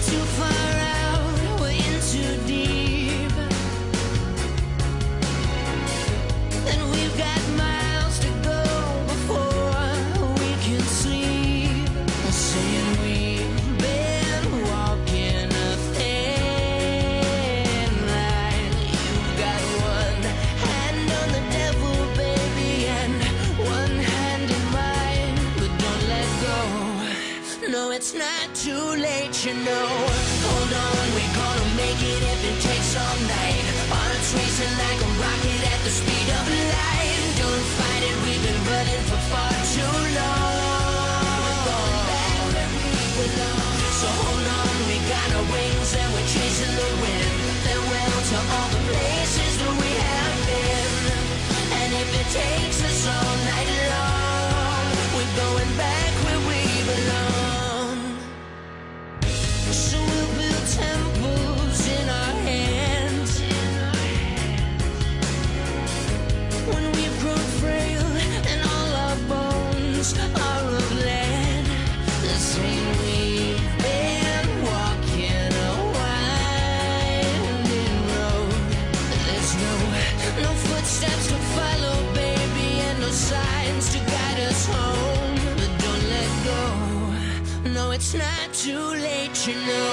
too far out, we're in too deep, and we've got miles to go before we can sleep. Saying we've been walking a thin line. You've got one hand on the devil, baby, and one hand in mine, but don't let go. No, it's not too late, you know. Hold on, we're gonna make it if it takes all night. Hearts racing like a rocket at the speed of light. Don't fight it, we've been running for far too long. We're going back where we belong. So hold on, we got our wings and we're chasing the wind. Farewell to all the places that we have been. And if it takes us all night long, we're going back where we belong. So we'll build temples in our hands when we've grown frail and all our bones are of lead. The same we've been walking a winding road. There's no footsteps to follow, baby, and no signs to guide us home. But don't let go. No, it's not too late, you know.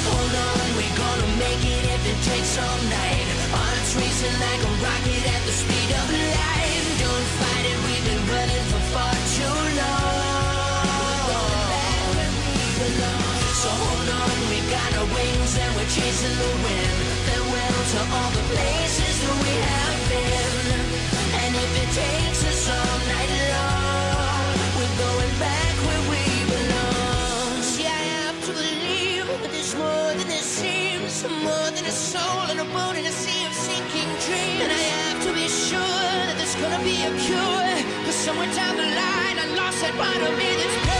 Hold on, we're gonna make it if it takes all night. Hearts racing like a rocket at the speed of light. Don't fight it, we've been running for far too long. We're going back where we belong. So hold on, we got our wings and we're chasing the wind. Farewell to all the places that we have been. And if it takes us all night long, we're going back where we belong. See, I have to believe that there's more than it seems, more than a soul and a boat in a sea of sinking dreams. And I have to be sure that there's gonna be a cure, 'cause somewhere down the line I lost that part of me that's pure.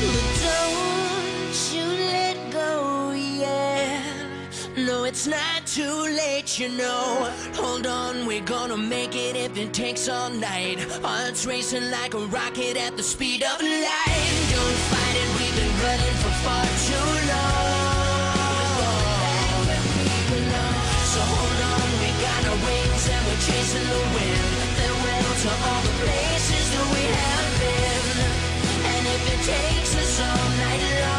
But don't you let go yet. No, it's not too late, you know. Hold on, we're gonna make it if it takes all night. Hearts racing like a rocket at the speed of light. Don't fight it, we've been running for far too long. So hold on, we got our wings and we're chasing the wind. Farewell to all the places that we have been. And if it takes us all night long,